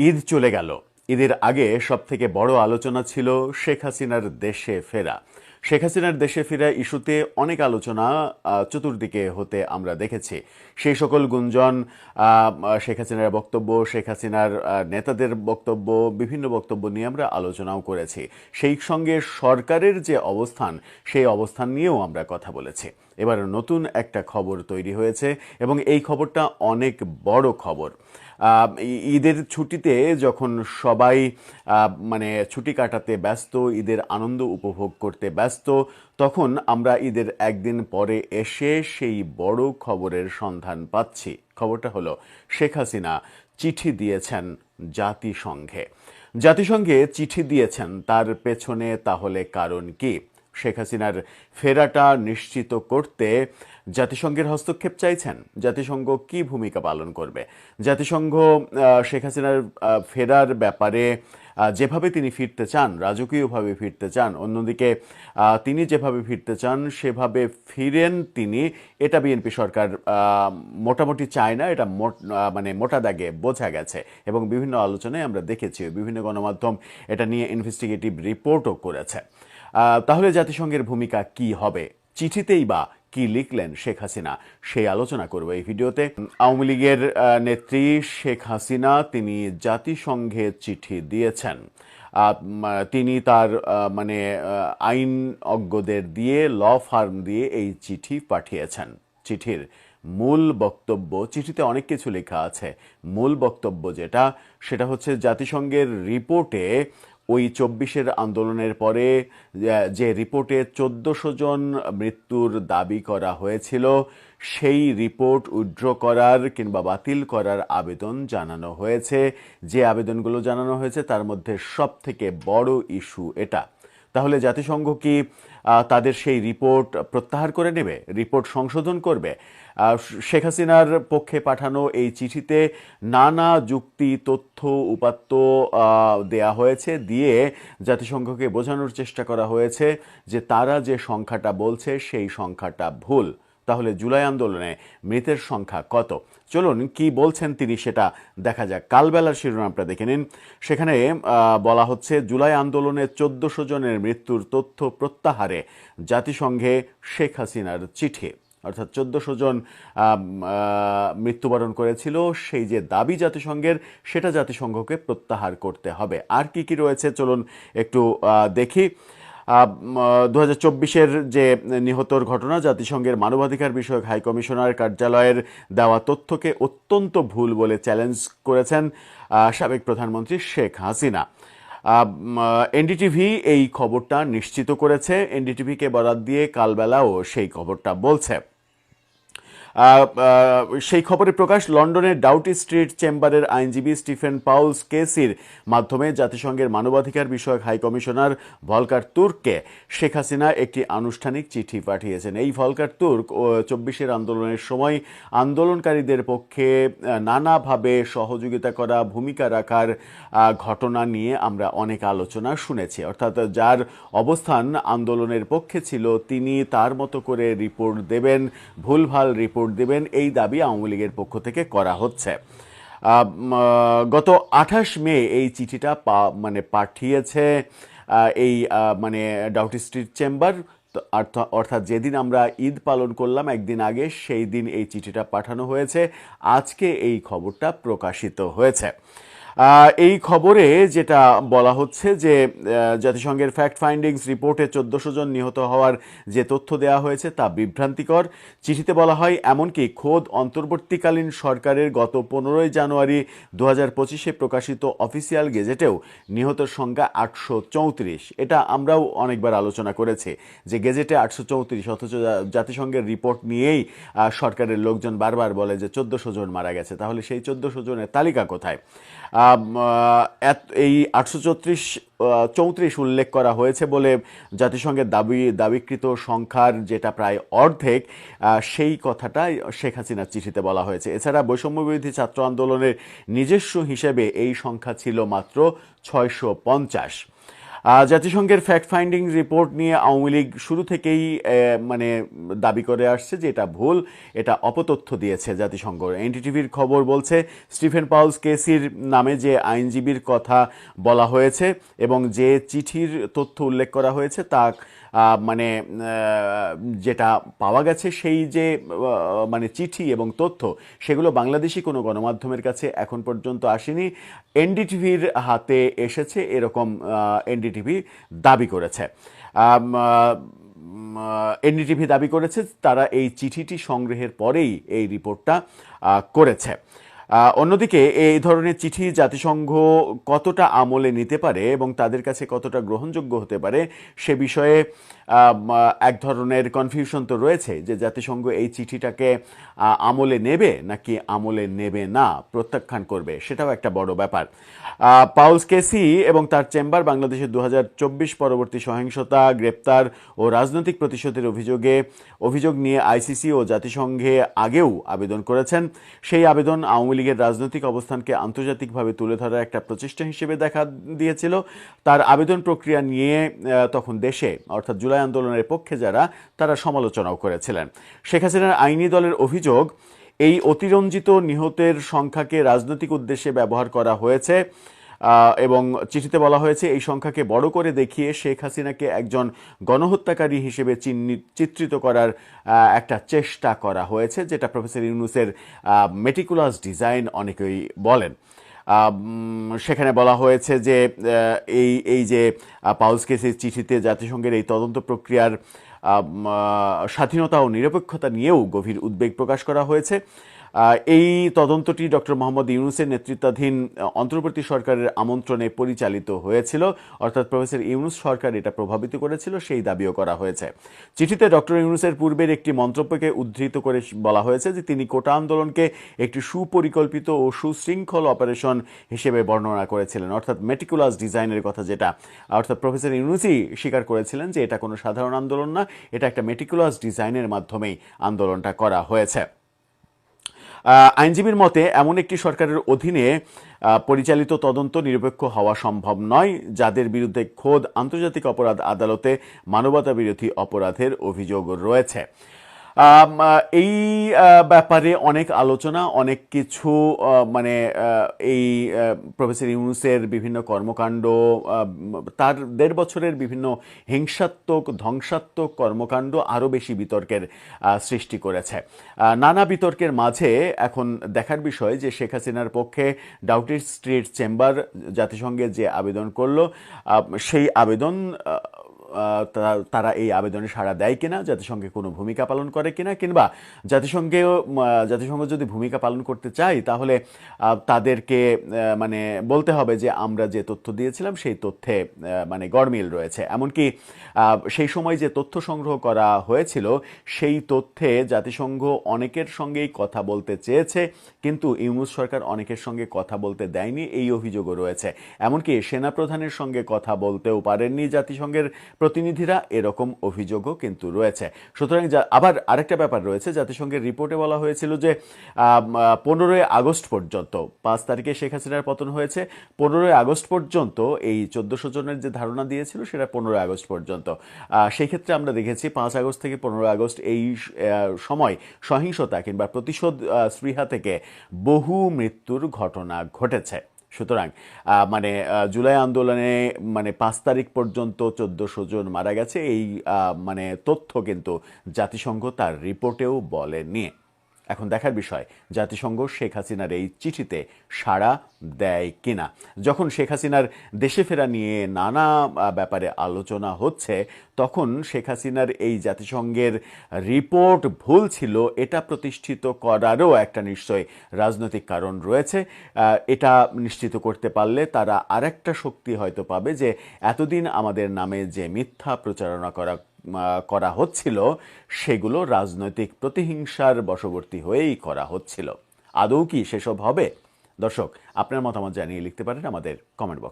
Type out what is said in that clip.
ঈদ চলে গেল। ঈদের আগে সবথেকে বড় আলোচনা ছিল শেখ হাসিনার দেশে ফেরা। শেখ হাসিনার দেশে ফেরা ইস্যুতে অনেক আলোচনা চতুর্দিকে হতে আমরা দেখেছি। সেই সকল গুঞ্জন, শেখ হাসিনার বক্তব্য, শেখ হাসিনার নেতাদের বক্তব্য, বিভিন্ন বক্তব্য নিয়ে আমরা আলোচনাও করেছি। সেই সঙ্গে সরকারের যে অবস্থান, সেই অবস্থান নিয়েও আমরা কথা বলেছি। এবার নতুন একটা খবর তৈরি হয়েছে এবং এই খবরটা অনেক বড় খবর। ঈদের ছুটিতে যখন সবাই মানে ছুটি কাটাতে ব্যস্ত, ঈদের আনন্দ উপভোগ করতে ব্যস্ত, তখন আমরা ঈদের একদিন পরে এসে সেই বড় খবরের সন্ধান পাচ্ছি। খবরটা হলো শেখ হাসিনা চিঠি দিয়েছেন জাতিসংঘে। জাতিসংঘে চিঠি দিয়েছেন, তার পেছনে তাহলে কারণ কি? শেখ হাসিনার ফেরাটা নিশ্চিত করতে জাতিসংঘের হস্তক্ষেপ চাইছেন। জাতিসংঘ কি ভূমিকা পালন করবে? জাতিসংঘ শেখ হাসিনার ফেরার ব্যাপারে যেভাবে তিনি ফিরতে চান, রাজকীয়ভাবে ফিরতে চান, অন্যদিকে তিনি যেভাবে ফিরতে চান সেভাবে ফিরেন তিনি, এটা বিএনপি সরকার মোটামুটি চায় না। এটা মানে মোটা দাগে বোঝা গেছে এবং বিভিন্ন আলোচনায় আমরা দেখেছি, বিভিন্ন গণমাধ্যম এটা নিয়ে ইনভেস্টিগেটিভ রিপোর্টও করেছে। তাহলে জাতিসংঘের ভূমিকা কি হবে? চিঠিতেই বা কি লিখলেন শেখ হাসিনা, সেই আলোচনা করব এই ভিডিওতে। আওয়ামী লীগের নেত্রী শেখ হাসিনা তিনি জাতিসংঘে চিঠি দিয়েছেন। তিনি তার মানে আইন অজ্ঞদের দিয়ে, ল ফার্ম দিয়ে এই চিঠি পাঠিয়েছেন। চিঠির মূল বক্তব্য, চিঠিতে অনেক কিছু লেখা আছে, মূল বক্তব্য যেটা, সেটা হচ্ছে জাতিসংঘের রিপোর্টে ওই 24-এর আন্দোলনের পরে যে রিপোর্টে 1400 জন মৃত্যুর দাবি করা হয়েছিল, সেই রিপোর্ট উইথড্র করার কিংবা বাতিল করার আবেদন জানানো হয়েছে। যে আবেদনগুলো জানানো হয়েছে তার মধ্যে সব থেকে বড় ইস্যু এটা। তাহলে জাতিসংঘ কি তাদের সেই রিপোর্ট প্রত্যাহার করে নেবে, রিপোর্ট সংশোধন করবে? শেখ হাসিনার পক্ষে পাঠানো এই চিঠিতে নানা যুক্তি, তথ্য, উপাত্ত দেয়া হয়েছে, দিয়ে জাতিসংঘকে বোঝানোর চেষ্টা করা হয়েছে যে তারা যে সংখ্যাটা বলছে সেই সংখ্যাটা ভুল। তাহলে জুলাই আন্দোলনে মৃতের সংখ্যা কত? চলুন কি বলছেন তিনি সেটা দেখা যাক। কালবেলার শিরোনামটা দেখে নিন। সেখানে বলা হচ্ছে, জুলাই আন্দোলনে 1400 জনের মৃত্যুর তথ্য প্রত্যাহারে জাতিসংঘে শেখ হাসিনার চিঠি। অর্থাৎ 1400 জন মৃত্যুবরণ করেছিল, সেই যে দাবি জাতিসংঘের, সেটা জাতিসংঘকে প্রত্যাহার করতে হবে। আর কি কি রয়েছে চলুন একটু দেখি। 2024-এর যে নিহতর ঘটনা, জাতিসংঘের মানবাধিকার বিষয়ক হাই কমিশনার কার্যালয়ের দেওয়া তথ্যকে অত্যন্ত ভুল বলে চ্যালেঞ্জ করেছেন সাবেক প্রধানমন্ত্রী শেখ হাসিনা। এনডিটিভি এই খবরটা নিশ্চিত করেছে। এনডিটিভিকে বরাত দিয়ে কালবেলাও সেই খবরটা বলছে। সেই খবরে প্রকাশ, লন্ডনের ডাউটি স্ট্রিট চেম্বারের আইনজীবী স্টিফেন পাউলস কেসির মাধ্যমে জাতিসংঘের মানবাধিকার বিষয়ক হাই কমিশনার ভলকার তুর্ককে শেখ হাসিনা একটি আনুষ্ঠানিক চিঠি পাঠিয়েছেন। এই ভলকার তুর্ক 24-এর আন্দোলনের সময় আন্দোলনকারীদের পক্ষে নানাভাবে সহযোগিতা করা, ভূমিকা রাখার ঘটনা নিয়ে আমরা অনেক আলোচনা শুনেছি। অর্থাৎ যার অবস্থান আন্দোলনের পক্ষে ছিল, তিনি তার মতো করে রিপোর্ট দেবেন, ভুলভাল রিপোর্ট দেবেন, এই দাবি আওয়ামী লীগের পক্ষ থেকে করা হচ্ছে। গত 28 মে এই চিঠিটা মানে পাঠিয়েছে এই মানে ডাউটি স্ট্রিট চেম্বার। অর্থাৎ যেদিন আমরা ঈদ পালন করলাম একদিন আগে, সেই দিন এই চিঠিটা পাঠানো হয়েছে। আজকে এই খবরটা প্রকাশিত হয়েছে। এই খবরে যেটা বলা হচ্ছে যে জাতিসংঘের ফ্যাক্ট ফাইন্ডিংস রিপোর্টে 1400 জন নিহত হওয়ার যে তথ্য দেওয়া হয়েছে তা বিভ্রান্তিকর। চিঠিতে বলা হয়, এমনকি খোদ অন্তর্বর্তীকালীন সরকারের গত 15 জানুয়ারি 2025-এ প্রকাশিত অফিসিয়াল গেজেটেও নিহতের সংখ্যা 834। এটা আমরাও অনেকবার আলোচনা করেছি যে গেজেটে 834, অথচ জাতিসংঘের রিপোর্ট নিয়েই সরকারের লোকজন বারবার বলে যে 1400 জন মারা গেছে। তাহলে সেই 1400 জনের তালিকা কোথায়? এই 834 উল্লেখ করা হয়েছে বলে জাতিসংঘের দাবিকৃত সংখ্যার যেটা প্রায় অর্ধেক, সেই কথাটা শেখ হাসিনার চিঠিতে বলা হয়েছে। এছাড়া বৈষম্যবিরোধী ছাত্র আন্দোলনের নিজস্ব হিসেবে এই সংখ্যা ছিল মাত্র 650। জাতিসংঘের ফ্যাক্ট ফাইন্ডিং রিপোর্ট নিয়ে আওয়ামী লীগ শুরু থেকেই মানে দাবি করে আসছে যে এটা ভুল, এটা অপতথ্য দিয়েছে জাতিসংঘ। এনডিটিভির খবর বলছে স্টিফেন পাউলস কেসির নামে যে আইনজীবীর কথা বলা হয়েছে এবং যে চিঠির তথ্য উল্লেখ করা হয়েছে তা মানে যেটা পাওয়া গেছে সেই যে মানে চিঠি এবং তথ্য সেগুলো বাংলাদেশি কোনো গণমাধ্যমের কাছে এখন পর্যন্ত আসেনি, এনডিটিভির হাতে এসেছে এরকম এনডিটিভি দাবি করেছে। এনডিটিভি দাবি করেছে তারা এই চিঠিটি সংগ্রহের পরেই এই রিপোর্টটা করেছে। অন্যদিকে এই ধরনের চিঠি জাতিসংঘ কতটা আমলে নিতে পারে এবং তাদের কাছে কতটা গ্রহণযোগ্য হতে পারে সে বিষয়ে এক ধরনের কনফিউশন তো রয়েছে যে জাতিসংঘ এই চিঠিটাকে আমলে নেবে নাকি আমলে নেবে না, প্রত্যাখ্যান করবে, সেটাও একটা বড় ব্যাপার। পাউলস কেসি এবং তার চেম্বার বাংলাদেশের 2024 পরবর্তী সহিংসতা, গ্রেপ্তার ও রাজনৈতিক প্রতিশোধের অভিযোগ নিয়ে আইসিসি ও জাতিসংঘে আগেও আবেদন করেছেন। সেই আবেদন আওয়ামী লীগের রাজনৈতিক অবস্থানকে আন্তর্জাতিকভাবে তুলে ধরার একটা প্রচেষ্টা হিসেবে দেখা দিয়েছিল। তার আবেদন প্রক্রিয়া নিয়ে তখন দেশে অর্থাৎ জুলাই আন্দোলনের পক্ষে যারা তারা সমালোচনাও করেছিলেন। শেখ হাসিনার আইনি দলের অভিযোগ এই অতিরঞ্জিত নিহতের সংখ্যাকে রাজনৈতিক উদ্দেশ্যে ব্যবহার করা হয়েছে এবং চিঠিতে বলা হয়েছে এই সংখ্যাকে বড় করে দেখিয়ে শেখ হাসিনাকে একজন গণহত্যাকারী হিসেবে চিত্রিত করার একটা চেষ্টা করা হয়েছে, যেটা প্রফেসর ইউনূসের মেটিকুলাস ডিজাইন অনেকেই বলেন। সেখানে বলা হয়েছে যে এই যে পাউলস কেসের চিঠিতে জাতিসংঘের এই তদন্ত প্রক্রিয়ার স্বাধীনতা ও নিরপেক্ষতা নিয়েও গভীর উদ্বেগ প্রকাশ করা হয়েছে। এই তদন্তটি ডক্টর মোহাম্মদ ইউনূসের নেতৃত্বাধীন অন্তর্বর্তী সরকারের আমন্ত্রণে পরিচালিত হয়েছিল, অর্থাৎ প্রফেসর ইউনূস সরকার এটা প্রভাবিত করেছিল সেই দাবিও করা হয়েছে। চিঠিতে ডক্টর ইউনূসের পূর্বের একটি মন্তব্যকে উদ্ধৃত করে বলা হয়েছে যে তিনি কোটা আন্দোলনকে একটি সুপরিকল্পিত ও সুশৃঙ্খল অপারেশন হিসেবে বর্ণনা করেছিলেন, অর্থাৎ মেটিকুলাস ডিজাইনের কথা, যেটা অর্থাৎ প্রফেসর ইউনূসই স্বীকার করেছিলেন যে এটা কোনো সাধারণ আন্দোলন না, এটা একটা মেটিকুলাস ডিজাইনের মাধ্যমেই আন্দোলনটা করা হয়েছে। আইনজীবীর মতে এমন একটি সরকারের অধীনে পরিচালিত তদন্ত নিরপেক্ষ হওয়া সম্ভব নয় যাদের বিরুদ্ধে খোদ আন্তর্জাতিক অপরাধ আদালতে মানবতা বিরোধী অপরাধের অভিযোগ রয়েছে। এই ব্যাপারে অনেক আলোচনা, অনেক কিছু মানে এই প্রফেসর ইউনূসের বিভিন্ন কর্মকাণ্ড, তার 1.5 বছরের বিভিন্ন হিংসাত্মক ধ্বংসাত্মক কর্মকাণ্ড আরও বেশি বিতর্কের সৃষ্টি করেছে। নানা বিতর্কের মাঝে এখন দেখার বিষয় যে শেখ হাসিনার পক্ষে ডাউটিং স্ট্রিট চেম্বার জাতিসংঘে যে আবেদন করলো সেই আবেদন তারা এই আবেদনে সাড়া দেয় কিনা, জাতিসংঘে কোনো ভূমিকা পালন করে কিনা, কিংবা জাতিসংঘ যদি ভূমিকা পালন করতে চায় তাহলে তাদেরকে মানে বলতে হবে যে আমরা যে তথ্য দিয়েছিলাম সেই তথ্যে মানে গড়মিল রয়েছে। এমনকি সেই সময় যে তথ্য সংগ্রহ করা হয়েছিল সেই তথ্যে জাতিসংঘ অনেকের সঙ্গেই কথা বলতে চেয়েছে, কিন্তু ইউনূস সরকার অনেকের সঙ্গে কথা বলতে দেয়নি, এই অভিযোগও রয়েছে। এমনকি সেনাপ্রধানের সঙ্গে কথা বলতেও পারেননি জাতিসংঘের প্রতিনিধিরা, এরকম অভিযোগও কিন্তু রয়েছে। সুতরাং আবার আরেকটা ব্যাপার রয়েছে, জাতিসংঘের রিপোর্টে বলা হয়েছিল যে 15ই আগস্ট পর্যন্ত, 5 তারিখে শেখ হাসিনার পতন হয়েছে, 15ই আগস্ট পর্যন্ত এই 1400 জনের যে ধারণা দিয়েছিল সেটা 15ই আগস্ট পর্যন্ত। সেই ক্ষেত্রে আমরা দেখেছি 5 আগস্ট থেকে 15 আগস্ট এই সময় সহিংসতা কিংবা প্রতিশোধ স্পৃহা থেকে বহু মৃত্যুর ঘটনা ঘটেছে। সুতরাং মানে জুলাই আন্দোলনে মানে 5 তারিখ পর্যন্ত 1400 জন মারা গেছে, এই মানে তথ্য কিন্তু জাতিসংঘ তার রিপোর্টেও বলেনি। এখন দেখার বিষয় জাতিসংঘ শেখ হাসিনার এই চিঠিতে সাড়া দেয় কিনা। যখন শেখ হাসিনার দেশে ফেরা নিয়ে নানা ব্যাপারে আলোচনা হচ্ছে, তখন শেখ হাসিনার এই জাতিসংঘের রিপোর্ট ভুল ছিল এটা প্রতিষ্ঠিত করারও একটা নিশ্চয় রাজনৈতিক কারণ রয়েছে। এটা নিশ্চিত করতে পারলে তারা আরেকটা শক্তি হয়তো পাবে যে এতদিন আমাদের নামে যে মিথ্যা প্রচারণা করা হচ্ছিল সেগুলো রাজনৈতিক প্রতিহিংসার বশবর্তী হয়েই করা হচ্ছিল। আদৌ কি সেসব হবে? দর্শক, আপনার মতামত জানিয়ে লিখতে পারেন আমাদের কমেন্ট বক্সে।